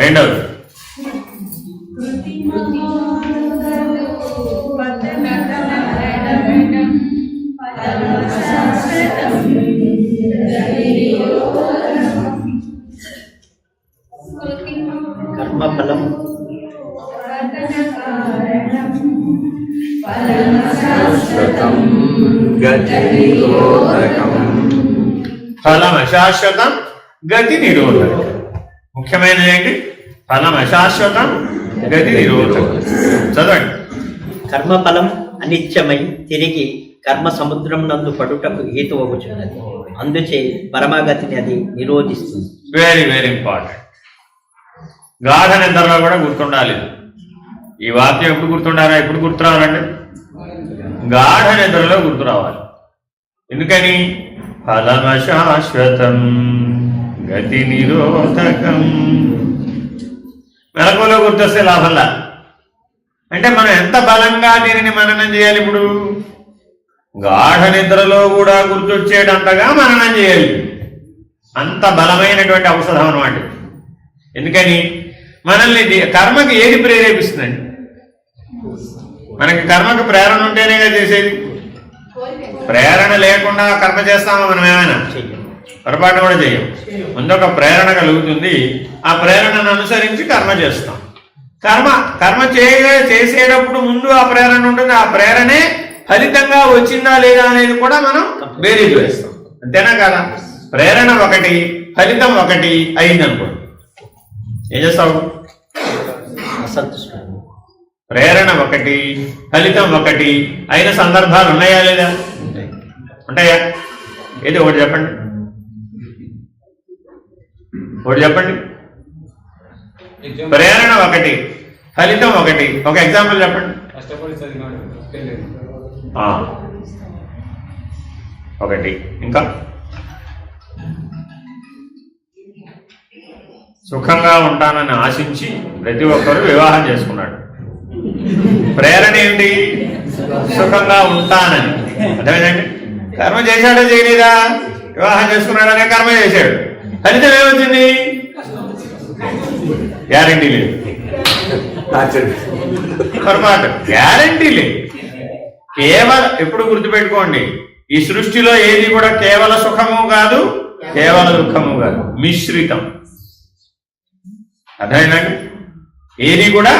రెండవది కర్మఫలం ఫలం అశాశ్వతం, గతి నిరోధకం. ముఖ్యమైనది ఏంటి? ఫలం అశాశ్వతం, గతి నిరోధకం. చదవండి. కర్మఫలం అనిత్యమై తిరిగి కర్మ సముద్రం నందు పడుటకు హేతు అగుచున్నది. అందుచే పరమాగతిని అది నిరోధిస్తుంది. Very very important. గాఢ నిద్రలో కూడా గుర్తుండాలి. ఈ వాక్యం ఎప్పుడు గుర్తుండాలా? ఎప్పుడు గుర్తు రావాలండి? గాఢ నిద్రలో గుర్తు రావాలి. ఎందుకని? ఫలమశాశ్వతం గతి నిరోధకం. మెలకువలో గుర్తొస్తే లాభంలా. అంటే మనం ఎంత బలంగా దీనిని మననం చేయాలి? ఇప్పుడు గాఢ నిద్రలో కూడా గుర్తొచ్చేటంతగా మననం చేయాలి. అంత బలమైనటువంటి ఔషధం అన్నమాట. ఎందుకని? మనల్ని కర్మకి ఏది ప్రేరేపిస్తుందండి? మనకి కర్మకు ప్రేరణ ఉంటేనేగా చేసేది. ప్రేరణ లేకుండా కర్మ చేస్తామా మనం? ఏమైనా పొరపాటు కూడా చెయ్యం. ముందొక ప్రేరణ కలుగుతుంది, ఆ ప్రేరణను అనుసరించి కర్మ చేస్తాం. కర్మ చేసేటప్పుడు ముందు ఆ ప్రేరణ ఉంటుంది. ఆ ప్రేరణే ఫలితంగా వచ్చిందా లేదా అనేది కూడా మనం బేరీజు వేస్తాం. అంతేనా కదా? ప్రేరణ ఒకటి, ఫలితం ఒకటి అయిందనుకోండి, ఏం చేస్తావు? అసంతుష్టుడు. ప్రేరణ ఒకటి, ఫలితం ఒకటి అయిన సందర్భాలు ఉన్నాయా లేదా? ఉంటాయా? ఏది ఒకటి చెప్పండి, ఒకటి చెప్పండి. ప్రేరణ ఒకటి, ఫలితం ఒకటి. ఒక ఎగ్జాంపుల్ చెప్పండి. ఒకటి. ఇంకా సుఖంగా ఉంటానని ఆశించి ప్రతి ఒక్కరూ వివాహం చేసుకున్నాడు. ప్రేరణ ఏంటి? సుఖంగా ఉంటానని. అర్థమైందండి? కర్మ చేశాడో చేయలేదా? వివాహం చేసుకున్నాడనే కర్మ చేశాడు. ఫలితం ఏమొచ్చింది? గ్యారంటీ లేదు. పొరపాటు. గ్యారంటీ లేదు. కేవలం ఎప్పుడు గుర్తుపెట్టుకోండి, ఈ సృష్టిలో ఏది కూడా కేవల సుఖము కాదు, కేవల దుఃఖము కాదు, మిశ్రితం. అర్థమైందండి? ఏది కూడా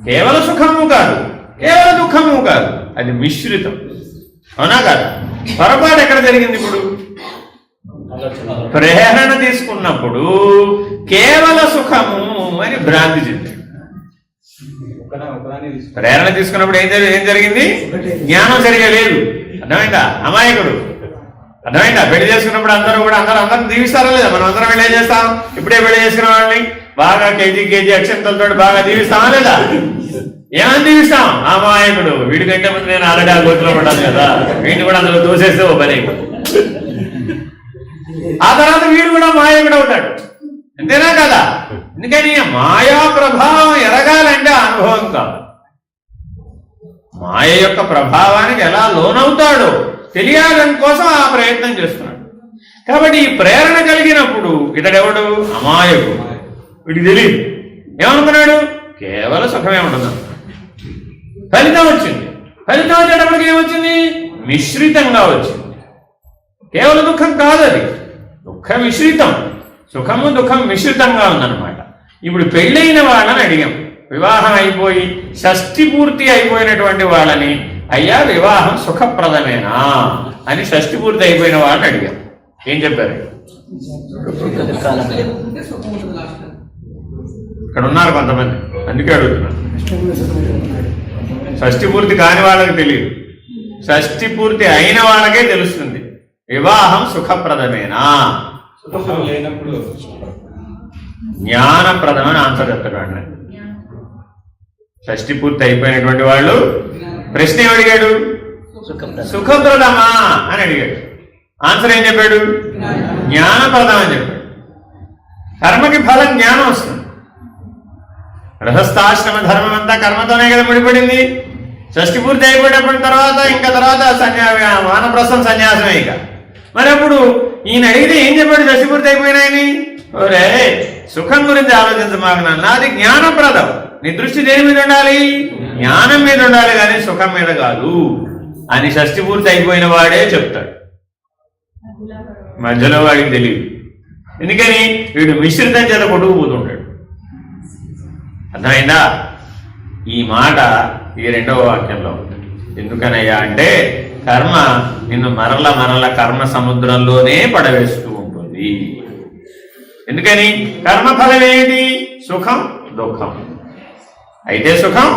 కేవల సుఖము కాదు, కేవల దుఃఖము కాదు, అది మిశ్రితం. అవునా కాదు? పొరపాటు ఎక్కడ జరిగింది? ఇప్పుడు ప్రేరణ తీసుకున్నప్పుడు కేవల సుఖము అని భ్రాంతి చెంది. ప్రేరణ తీసుకున్నప్పుడు ఏం జరిగింది? జ్ఞానం సరిగా లేదు. అర్థమైందా? అమాయకుడు. అర్థమైందా? పెళ్లి చేసుకున్నప్పుడు అందరూ దీవిస్తారా లేదా? మనం అందరం పెళ్లి చేస్తాం. ఇప్పుడే పెళ్లి చేసుకున్న వాళ్ళని బాగా కేజీ అక్షంతలతో బాగా దీవిస్తామా లేదా? ఏమని దీవిస్తాం? అమాయకుడు. వీడికంటే ముందు నేను ఆల్రెడీ ఆ గోతులో పడ్డాను కదా, వీడిని కూడా అందులో దోసేస్తే ఓ పని. ఆ తర్వాత వీడు కూడా మాయకుడు అవుతాడు. అంతేనా కదా? ఎందుకని? మాయా ప్రభావం ఎరగాలంటే అనుభవం కాదు. మాయ యొక్క ప్రభావానికి ఎలా లోనవుతాడో తెలియాలని కోసం ఆ ప్రయత్నం చేస్తున్నాడు. కాబట్టి ఈ ప్రేరణ కలిగినప్పుడు ఇతడెవడు? అమాయకుడు. వీడికి తెలియదు. ఏమనుకున్నాడు? కేవల సుఖమే ఉండదు. ఫలితం వచ్చింది. ఫలితం వచ్చేటప్పటికి ఏమొచ్చింది? మిశ్రితంగా వచ్చింది. కేవల దుఃఖం కాదు, అది దుఃఖ మిశ్రితం. సుఖము దుఃఖం మిశ్రితంగా ఉందన్నమాట. ఇప్పుడు పెళ్ళైన వాళ్ళని అడిగాం, వివాహం అయిపోయి షష్ఠి పూర్తి అయిపోయినటువంటి వాళ్ళని, అయ్యా వివాహం సుఖప్రదమేనా అని షష్ఠి పూర్తి అయిపోయిన వాళ్ళని అడిగాం. ఏం చెప్పారు? ఇక్కడ ఉన్నారు కొంతమంది, అందుకే అడుగుతున్నాను. షష్ఠి పూర్తి కాని వాళ్ళకి తెలియదు, షష్ఠి పూర్తి అయిన వాళ్ళకే తెలుస్తుంది వివాహం సుఖప్రదమేనా. జ్ఞానప్రదమని ఆన్సర్ చెప్తాడు. షష్ఠి పూర్తి అయిపోయినటువంటి వాళ్ళు ప్రశ్న ఏమడిగాడు? సుఖప్రదమా అని అడిగాడు. ఆన్సర్ ఏం చెప్పాడు? జ్ఞానప్రదం అని చెప్పాడు. కర్మకి ఫలం జ్ఞానం వస్తుంది. గృహస్థాశ్రమ ధర్మం అంతా కర్మతోనే కదా ముడిపడింది. షష్ఠి పూర్తి అయిపోయినప్పటి తర్వాత వానప్రస్థం సన్యాసమే. ఇక మరి అప్పుడు ఈయన అడిగితే ఏం చెప్పాడు షష్టిపూర్తి అయిపోయినాయని? ఒరే సుఖం గురించి ఆలోచించమాకు నాన్న, అది జ్ఞానప్రదం. నీ దృష్టి దేని మీద ఉండాలి? జ్ఞానం మీద ఉండాలి కానీ సుఖం మీద కాదు అని షష్టిపూర్తి అయిపోయిన వాడే చెప్తాడు. మధ్యలో వాడికి తెలియదు. ఎందుకని వీడు మిశ్రితం చేత కొట్టుకుపోతుంటాడు. అర్థమైందా? ఈ మాట ఈ రెండవ వాక్యంలో ఉంది. ఎందుకనయ్యా అంటే కర్మ నిన్ను మరల కర్మ సముద్రంలోనే పడవేస్తూ ఉంటుంది. ఎందుకని కర్మఫలం ఏంటి? సుఖం దుఃఖం. అయితే సుఖం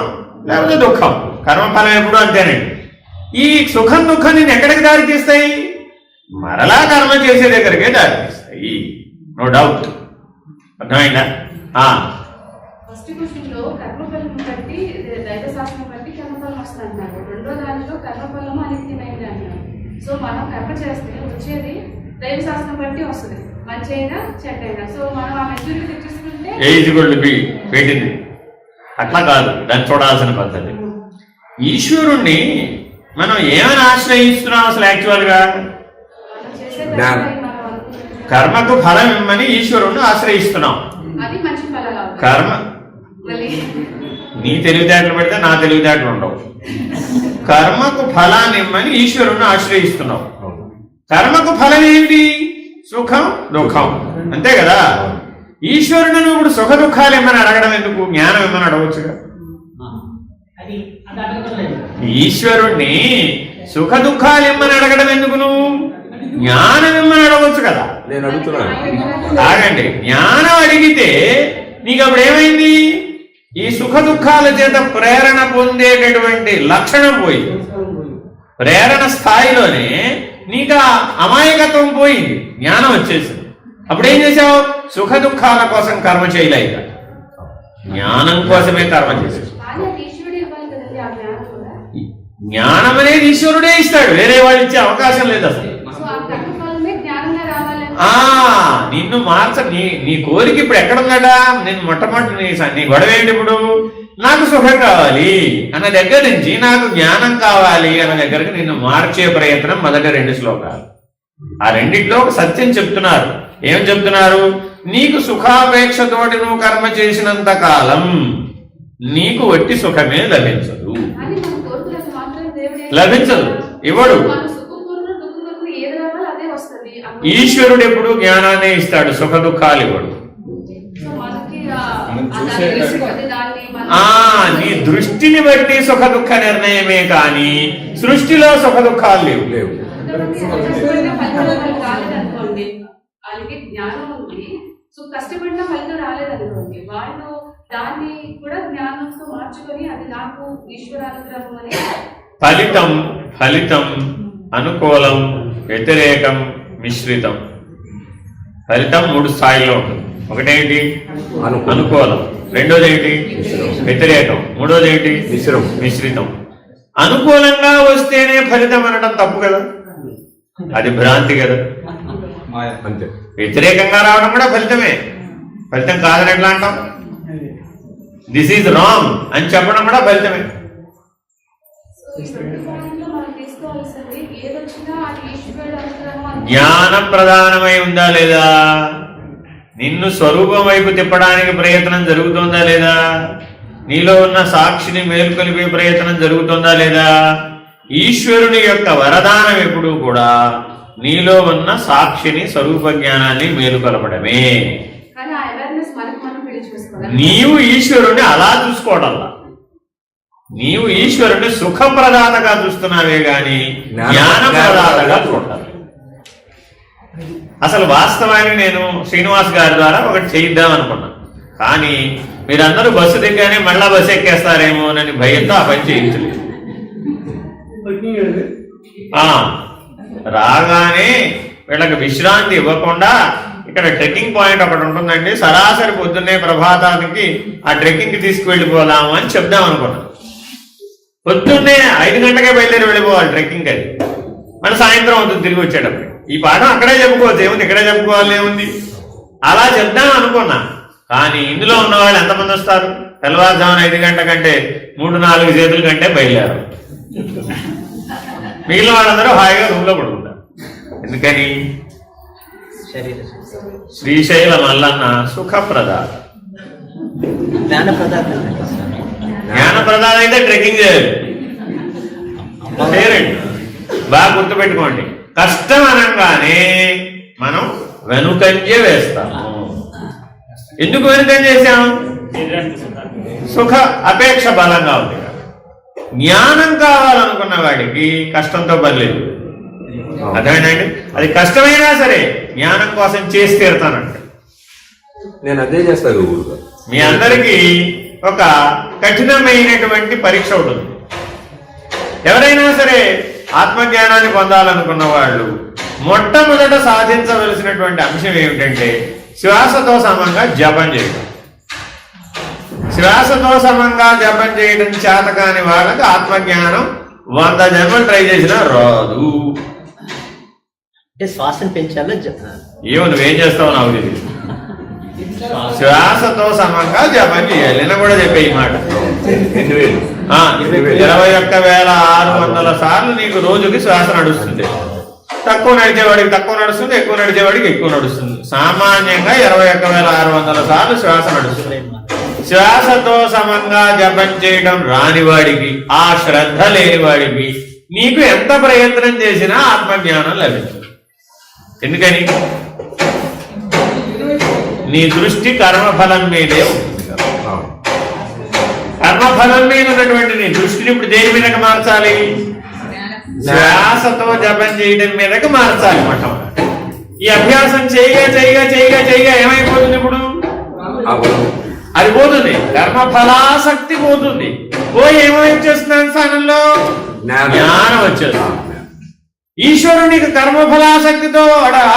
లేకపోతే దుఃఖం. కర్మఫలం ఎప్పుడు అంతేనండి. ఈ సుఖం దుఃఖం నిన్ను ఎక్కడికి దారి తీస్తాయి? మరలా కర్మ చేసే దగ్గరికే దారి తీస్తాయి. No doubt. అర్థమైందా? ఫస్ట్ క్వశ్చన్ లో కర్మఫలం బట్టి దైవశాస్త్రం బట్టి కర్మఫలం వస్తుంది అంటారు. రెండో దానిలో కర్మఫలం అనిత్యమైంది అంటారు. సో మనం కర్మ చేస్తే వచ్చేది దైవశాస్త్రం బట్టి వస్తుంది, మంచి అయినా చెడ్డ అయినా. సో మనం ఆ మెచ్యూరిటీ తెచ్చేసుకుంటే పెట్టింది అట్లా కాదు. దాన్ని చూడాల్సిన పద్ధతి. ఈశ్వరుణ్ణి మనం ఏమైనా ఆశ్రయిస్తున్నాం అసలు? యాక్చువల్గా మనం చేసే కర్మకు ఫలం ఇమ్మని ఈశ్వరుణ్ణి ఆశ్రయిస్తున్నాం. అది మంచి ఫలం కాదు. కర్మ నీ తెలివితేటలు పెడితే నా తెలివితేటలు ఉండవు. కర్మకు ఫలాన్ని ఇమ్మని ఈశ్వరుణ్ణి ఆశ్రయిస్తున్నావు. కర్మకు ఫలం ఏంటి? సుఖం దుఃఖం. అంతే కదా. ఈశ్వరుని ఇప్పుడు సుఖ దుఃఖాలు ఏమని అడగడం ఎందుకు? జ్ఞానం ఏమని అడగవచ్చుగా. ఈశ్వరుణ్ణి సుఖ దుఃఖాలు ఏమని అడగడం ఎందుకు? నువ్వు జ్ఞానం ఏమని అడగవచ్చు కదా. నేను అడుగుతున్నాను. ఆగండి. జ్ఞానం అడిగితే నీకు అప్పుడు ఏమైంది? ఈ సుఖ దుఃఖాల చేత ప్రేరణ పొందేటటువంటి లక్షణం పోయింది. ప్రేరణ స్థాయిలోనే నీకు అమాయకత్వం పోయింది, జ్ఞానం వచ్చేసింది. అప్పుడేం చేసావు? సుఖ దుఃఖాల కోసం కర్మ చేయలేక జ్ఞానం కోసమే కర్మ చేసావు. జ్ఞానం అనేది ఈశ్వరుడే ఇస్తాడు, వేరే వాళ్ళు ఇచ్చే అవకాశం లేదు అసలు. నిన్ను నీ కోరిక ఇప్పుడు ఎక్కడుందట? నేను మొట్టమొదటి నీ గొడవ ఏంటి? ఇప్పుడు నాకు సుఖం కావాలి అన్న దగ్గర నుంచి నాకు జ్ఞానం కావాలి అన్న దగ్గరకు నిన్ను మార్చే ప్రయత్నం మొదటి 2 శ్లోకాలు. ఆ రెండిట్లో ఒక సత్యం చెప్తున్నారు. ఏం చెప్తున్నారు? నీకు సుఖాపేక్షతోటి నువ్వు కర్మ చేసినంత కాలం నీకు వట్టి సుఖమే లభించదు. ఇవ్వడు. ఈశ్వరుడు ఎప్పుడు జ్ఞానాన్ని ఇస్తాడు, సుఖ దుఃఖాలు ఇవ్వడు. నీ దృష్టిని బట్టి సుఖ దుఃఖ నిర్ణయమే కానీ సృష్టిలో సుఖ దుఃఖాలు లేవు. కష్టపడిన ఫలితం రాలేదనుకోండి, వాళ్ళు దాన్ని కూడా జ్ఞానంతో మార్చుకొని అది నాకు ఈశ్వరానుగ్రహం అని. ఫలితం అనుకూలం, వ్యతిరేకం, మిశ్రితం. ఫలితం 3 స్థాయిలో ఉంటుంది. ఒకటేంటి? అనుకూలం. రెండోది ఏంటి? వ్యతిరేకం. మూడోది ఏంటి? మిశ్రితం. అనుకూలంగా వస్తేనే ఫలితం అనడం తప్పు కదా, అది భ్రాంతి కదా. వ్యతిరేకంగా రావడం కూడా ఫలితమే. ఫలితం కాదని ఎట్లా అంటాం? దిస్ ఈజ్ రాంగ్ అని చెప్పడం కూడా ఫలితమే. జ్ఞానం ప్రధానమై ఉందా లేదా? నిన్ను స్వరూపం వైపు తిప్పడానికి ప్రయత్నం జరుగుతుందా లేదా? నీలో ఉన్న సాక్షిని మేల్కొలిపే ప్రయత్నం జరుగుతుందా లేదా? ఈశ్వరుని యొక్క వరదానం ఎప్పుడూ కూడా నీలో ఉన్న సాక్షిని, స్వరూప జ్ఞానాన్ని మేలుకొలపడమే. నీవు ఈశ్వరుని అలా చూసుకోవడంలా, నీవు ఈశ్వరుని సుఖప్రదాతగా చూస్తున్నావే గాని జ్ఞానప్రదాతగా చూడాలి. అసలు వాస్తవానికి నేను శ్రీనివాస్ గారి ద్వారా ఒకటి చేయిద్దాం అనుకున్నా, కానీ మీరందరూ బస్సు దిగ్గానే మళ్ళా బస్సు ఎక్కేస్తారేమో అని భయంతో ఆ పని చేయించలేదు. రాగానే వీళ్ళకి విశ్రాంతి ఇవ్వకుండా ఇక్కడ ట్రెక్కింగ్ పాయింట్ ఒకటి ఉంటుందండి, సరాసరి పొద్దున్నే ప్రభాతానికి ఆ ట్రెక్కింగ్కి తీసుకువెళ్ళిపోదాము అని చెప్దాం అనుకున్నాను. పొద్దున్నే 5 గంటలకే బయలుదేరి వెళ్ళిపోవాలి ట్రెక్కింగ్. అది మన సాయంత్రం అవుతుంది తిరిగి వచ్చేటప్పుడు. ఈ పాఠం అక్కడే చెప్పుకోవచ్చు, ఏముంది ఇక్కడే చెప్పుకోవాలి ఏముంది, అలా చెప్దాం అనుకున్నా. కానీ ఇందులో ఉన్న వాళ్ళు ఎంతమంది వస్తారు? తెల్లవారుజామున 5 గంటల కంటే 3-4 చేతుల కంటే బయలుదేరు. మిగిలిన వాళ్ళందరూ హాయిగా రూమ్లో పడుకుంటారు. ఎందుకని? శరీర శ్రీశైల మల్లన్న సుఖప్రదాత. జ్ఞాన ప్రదాత అంటే స్వామి. జ్ఞానప్రదాత అయితే ట్రెక్కింగ్ చేయాలి. చేయరండి, బాగా గుర్తుపెట్టుకోండి. కష్టం అనగానే మనం వెనుకంజ వేస్తాము. ఎందుకు వెనుకంజ చేశాం? సుఖ అపేక్ష బలంగా ఉంది. జ్ఞానం కావాలనుకున్న వాడికి కష్టంతో పని లేదు. అదేనండి, అది కష్టమైనా సరే జ్ఞానం కోసం చేసి తీరుతానంట. నేను అదే చేస్తాను. మీ అందరికీ ఒక కఠినమైనటువంటి పరీక్ష ఉంటుంది. ఎవరైనా సరే ఆత్మజ్ఞానాన్ని పొందాలనుకున్న వాళ్ళు మొట్టమొదట సాధించవలసినటువంటి అంశం ఏమిటంటే శ్వాసతో సమంగా జపం చేయడం. శ్వాసతో సమంగా జపం చేయడం చేత కాని వాళ్ళకి ఆత్మజ్ఞానం 100 జన్మలు ట్రై చేసినా రాదు. అంటే శ్వాసను పెంచాలా ఏమో నువ్వేం చేస్తావు నాకు తెలియదు. శ్వాసతో సమంగా జపం చేయాలి. నిన్న కూడా చెప్పే ఈ మాట. 21,600 సార్లు నీకు రోజుకి శ్వాస నడుస్తుంది. తక్కువ నడిచేవాడికి తక్కువ నడుస్తుంది, ఎక్కువ నడిచేవాడికి ఎక్కువ నడుస్తుంది. సామాన్యంగా 21,600 సార్లు శ్వాస నడుస్తుంది. శ్వాసతో సమంగా జపం చేయడం రానివాడికి, ఆ శ్రద్ధ లేనివాడికి నీకు ఎంత ప్రయత్నం చేసినా ఆత్మజ్ఞానం లభించదు. ఎందుకని? నీ దృష్టి కర్మఫలం మీదే ఉంటుంది. కర్మఫలం మీద ఉన్నటువంటి నీ దృష్టిని ఇప్పుడు దేని మీదకి మార్చాలి? శ్వాసతో జపం చేయడం మీదకి మార్చాలి. మొట్టమొదటి ఈ అభ్యాసం చేయగా ఏమైపోతుంది? ఇప్పుడు అది పోతుంది, కర్మఫలాసక్తి పోతుంది. ఏమొచ్చేస్తున్నాను స్థానంలో జ్ఞానం వచ్చేస్తుంది. ఈశ్వరునికి కర్మఫలాసక్తితో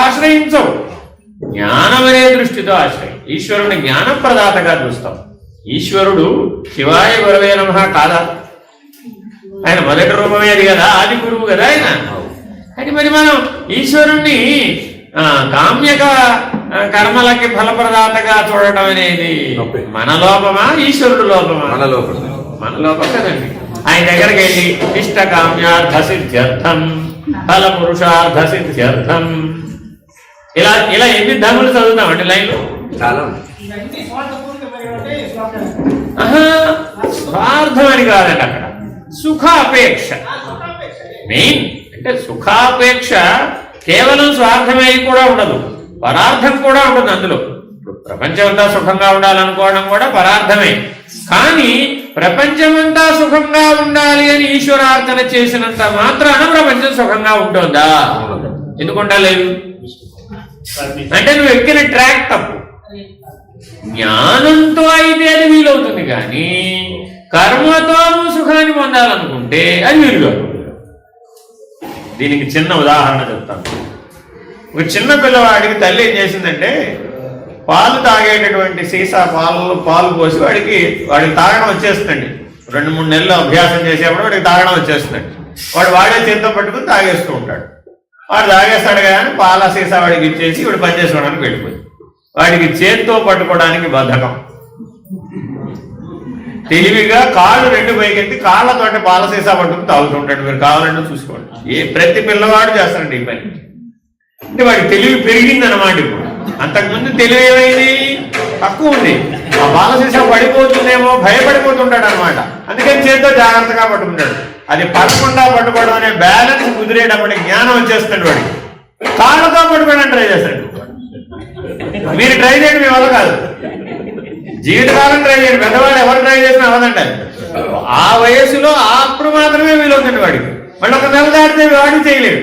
ఆశ్రయించవు, జ్ఞానం అనే దృష్టితో ఆశ్రయం. ఈశ్వరుని జ్ఞాన ప్రదాతగా చూస్తాం. ఈశ్వరుడు శివాయ గురవే నమః కాదా? ఆయన మొదటి రూపమే అది కదా, ఆది గురువు కదా ఆయన. అది మరి మనం ఈశ్వరుణ్ణి కామ్యక కర్మలకి ఫలప్రదాతగా చూడటం అనేది మన లోపమా ఈశ్వరుడు లోపమా? మన లోపం కదండి. ఆయన దగ్గరికి వెళ్ళి ఇష్ట కామ్యార్థ సిద్ధ్యర్థం ఫల పురుషార్థ సిద్ధ్యర్థం ఇలా ఇలా ఎన్ని ధములు చదువుతామండి లైన్లో? చాలా. స్వార్థం అని కాదండి, అక్కడ సుఖాపేక్ష మెయిన్. అంటే సుఖాపేక్ష కేవలం స్వార్థమే కూడా ఉండదు, పరార్థం కూడా ఉంటుంది అందులో. ప్రపంచమంతా సుఖంగా ఉండాలనుకోవడం కూడా పరార్థమే. కానీ ప్రపంచమంతా సుఖంగా ఉండాలి అని ఈశ్వరార్థన చేసినంత మాత్రాన ప్రపంచం సుఖంగా ఉంటుందా? ఎందుకు ఉండలేదు? అంటే నువ్వు ఎక్కిన ట్రాక్ తప్పు. జ్ఞానంతో అయితే అది వీలవుతుంది, కానీ కర్మతో నువ్వు సుఖాన్ని పొందాలనుకుంటే అది వీలుగా. దీనికి చిన్న ఉదాహరణ చెప్తాను. ఒక చిన్న పిల్లవాడికి తల్లి ఏం చేసిందంటే పాలు తాగేటటువంటి సీసా పాలు పోసి వాడికి తాగడం వచ్చేస్తుందండి. 2-3 నెలలు అభ్యాసం చేసేప్పుడు వాడికి తాగడం వచ్చేస్తుందండి. వాడే చేత్తో పట్టుకుని తాగేస్తూ ఉంటాడు. వాడు తాగేస్తాడు కానీ పాల సీసా వాడికి ఇచ్చేసి వాడు పని చేసుకోవడానికి వెళ్ళిపోయింది. వాడికి చేత్తో పట్టుకోవడానికి బద్ధకం. తెలివిగా కాళ్ళు 2 పైకెత్తి కాళ్ళతోటి పాల సీసా పట్టుకుని తాగుతుంటాడు. మీరు కావాలంటే చూసుకోండి. ప్రతి పిల్లవాడు చేస్తాడండి ఈ పని. అంటే వాడికి తెలివి పెరిగిందన్నమాట. ఇప్పుడు అంతకుముందు తెలివి ఏమైంది? తక్కువ ఉంది. ఆ పాల సీసా పడిపోతుందేమో భయపడిపోతుంటాడు అనమాట. అందుకని చేత్తో జాగ్రత్తగా పట్టుకుంటాడు. అది పడకుండా పట్టుకోవడం అనే బ్యాలెన్స్ కుదిరేటప్పటికి జ్ఞానం వచ్చేస్తాడు. వాడికి కాళ్ళతో పట్టుకోవడానికి ట్రై చేస్తాడు. మీరు ట్రై చేయండి, మీ వల్ల కాదు. జీవితకాలం ట్రై చేయండి. పెద్దవాళ్ళు ఎవరు ట్రై చేసినా అవదండి. ఆ వయసులో అప్పుడు మాత్రమే వీలవుతుంది వాడికి. మళ్ళీ ఒక నెల దాటితే వాడికి చేయలేడు.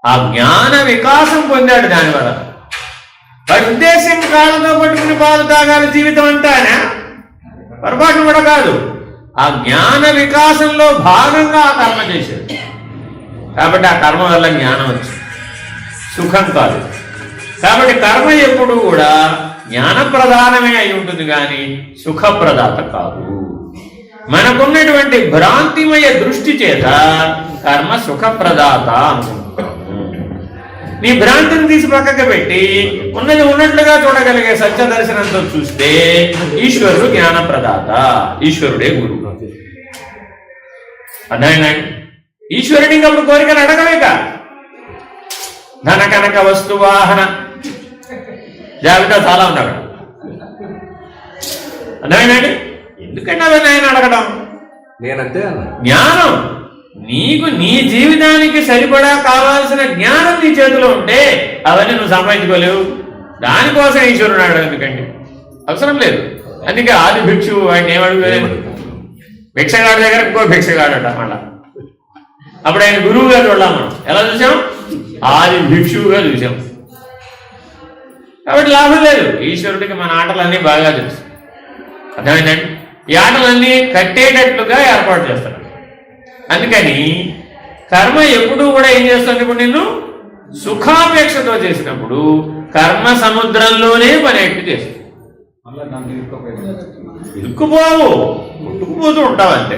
ఆ జ్ఞాన వికాసం పొందాడు దానివల్ల. వాడి ఉద్దేశం కాళ్ళతో పట్టుకుని పాలు తాగాలి జీవితం అంతానే, పొరపాటు కూడా కాదు. ఆ జ్ఞాన వికాసంలో భాగంగా ఆ కర్మ చేశాడు. కాబట్టి ఆ కర్మ వల్ల జ్ఞానం వచ్చింది, సుఖం కాదు. కాబట్టి కర్మ ఎప్పుడు కూడా జ్ఞాన ప్రధానమే అయి ఉంటుంది, కానీ సుఖప్రదాత కాదు. మనకున్నటువంటి భ్రాంతిమయ దృష్టి చేత కర్మ సుఖప్రదాత అనుకుంటున్నాము. నీ భ్రాంతిని తీసి పక్కకు పెట్టి ఉన్నది ఉన్నట్లుగా చూడగలిగే సత్య దర్శనంతో చూస్తే ఈశ్వరుడు జ్ఞానప్రదాత, ఈశ్వరుడే గురువు. అర్థమైందండి? ఈశ్వరుడికి అప్పుడు కోరికలు అడగలేక ధన కనక వస్తు వాహన జాబితా చాలా ఉంది అక్కడ. అర్థమైందండి? ఎందుకంటే అవన్నీ ఆయన అడగడం నేనంతే అన్నా. జ్ఞానం నీకు నీ జీవితానికి సరిపడా కావాల్సిన జ్ఞానం నీ చేతిలో ఉంటే అవన్నీ నువ్వు సంపాదించుకోలేవు. దానికోసం ఈశ్వరుడు అడగదు. ఎందుకండి అవసరం లేదు. అందుకే ఆది భిక్షు ఆయన ఏమడుగు, భిక్షగాడి దగ్గర ఇంకో భిక్షగాడట మళ్ళా. అప్పుడు ఆయన గురువుగా చూడాలి. మనం ఎలా చూసాం? ఆది భిక్షువుగా చూసాం. కాబట్టి లాభం లేదు. ఈశ్వరుడికి మన ఆటలన్నీ బాగా తెలుసు. అర్థమైందండి? ఈ ఆటలన్నీ కట్టేటట్లుగా ఏర్పాటు చేస్తాడు. అందుకని కర్మ ఎప్పుడూ కూడా ఏం చేస్తుంది? ఇప్పుడు నిన్ను సుఖాపేక్షతో చేసినప్పుడు కర్మ సముద్రంలోనే పనేట్టు చేస్తుంది. ఇరుక్కుపోవు, కొట్టుకుపోతూ ఉంటావు అంతే.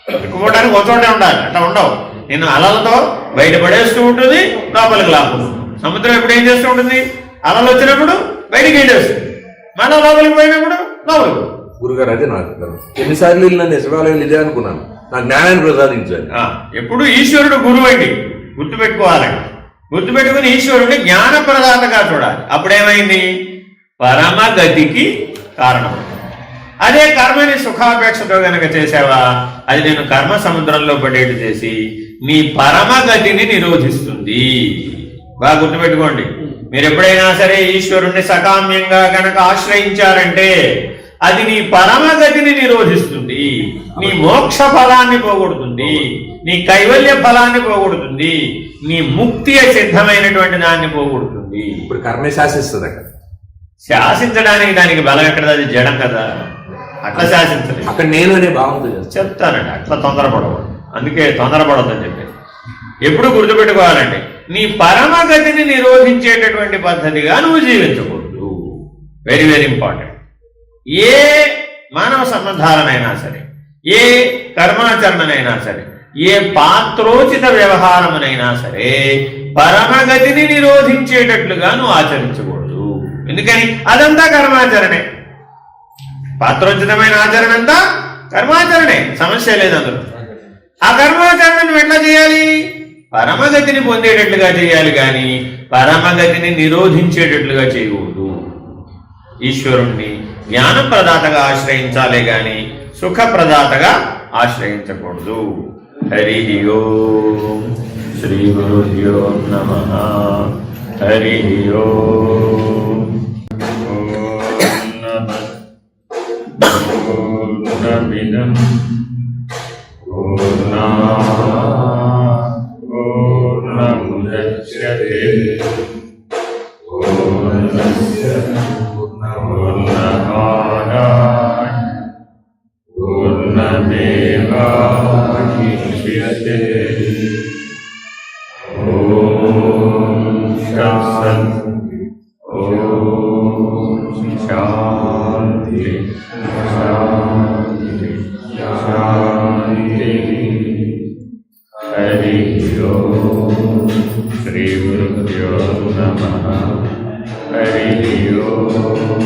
ఇరుక్కుపోవడానికి ఒక చోటే ఉండాలి, అట్లా ఉండవు. నిన్ను అలలతో బయటపడేస్తూ ఉంటుంది, లోపలికి లాభం. సముద్రం ఎప్పుడు ఏం చేస్తూ ఉంటుంది? అలలు వచ్చినప్పుడు బయటికి ఏంటేస్తుంది, మన లోపలికి పోయినప్పుడు లోపలికి. గురుగారు అదే నాకు ఎన్నిసార్లు నన్ను శివాలయం ఇదే అనుకున్నాను. నాకు జ్ఞానాన్ని ప్రసాదించాలి. ఎప్పుడు ఈశ్వరుడు గురువు అండి, గుర్తుపెట్టుకోవాలండి. గుర్తుపెట్టుకుని ఈశ్వరుడిని జ్ఞాన ప్రదాతగా చూడాలి. అప్పుడేమైంది? పరమగతికి కారణం. అదే కర్మని సుఖాపేక్షతో గనక చేసావా, అది నేను కర్మ సముద్రంలో పడేట్టు చేసి నీ పరమగతిని నిరోధిస్తుంది. బాగా గుర్తుపెట్టుకోండి. మీరు ఎప్పుడైనా సరే ఈశ్వరుణ్ణి సకామ్యంగా గనక ఆశ్రయించారంటే అది నీ పరమగతిని నిరోధిస్తుంది. నీ మోక్ష ఫలాన్ని పోగొడుతుంది, నీ కైవల్య ఫలాన్ని పోగొడుతుంది, నీ ముక్తి సిద్ధమైనటువంటి దాన్ని పోగొడుతుంది. ఇప్పుడు కర్మే శాసిస్తుంది. అక్కడ శాసించడానికి దానికి బలం ఎక్కడ? అది జడం కదా, అట్లా శాసించలేదు. అక్కడ నేను అనే భావంతో చెప్తానండి, అట్లా తొందరపడకూడదు. అందుకే తొందరపడొద్దని చెప్పి ఎప్పుడు గుర్తుపెట్టుకోవాలండి. నీ పరమగతిని నిరోధించేటటువంటి పద్ధతిగా నువ్వు జీవించకూడదు. Very very important. ఏ మానవ సంబంధాలనైనా సరే, ఏ కర్మాచరణనైనా సరే, ఏ పాత్రోచిత వ్యవహారమునైనా సరే పరమగతిని నిరోధించేటట్లుగా నువ్వు ఆచరించకూడదు. ఎందుకని? అదంతా కర్మాచరణే. పాత్రోచితమైన ఆచరణ అంతా కర్మాచరణే, సమస్య లేదు అందులో. ఆ కర్మాచరణను ఎట్లా చేయాలి? పరమగతిని పొందేటట్లుగా చేయాలి, కానీ పరమగతిని నిరోధించేటట్లుగా చేయకూడదు. ఈశ్వరుణ్ణి జ్ఞానప్రదాతగా ఆశ్రయించాలే గాని సుఖప్రదాతగా ఆశ్రయించకూడదు. హరి ఓం. శ్రీ గురుభ్యో నమః. హరి ఓం. పూర్ణమిదం పూర్ణముదచ్యతే పూర్ణస్య పూర్ణమాదాయ పూర్ణమేవాశిష్యతే. ఓం శాంతి. ఓం శాంతి శాంతి శాంతి. హరి ఓం. శ్రీ గురుభ్యో నమః. హరి ఓం.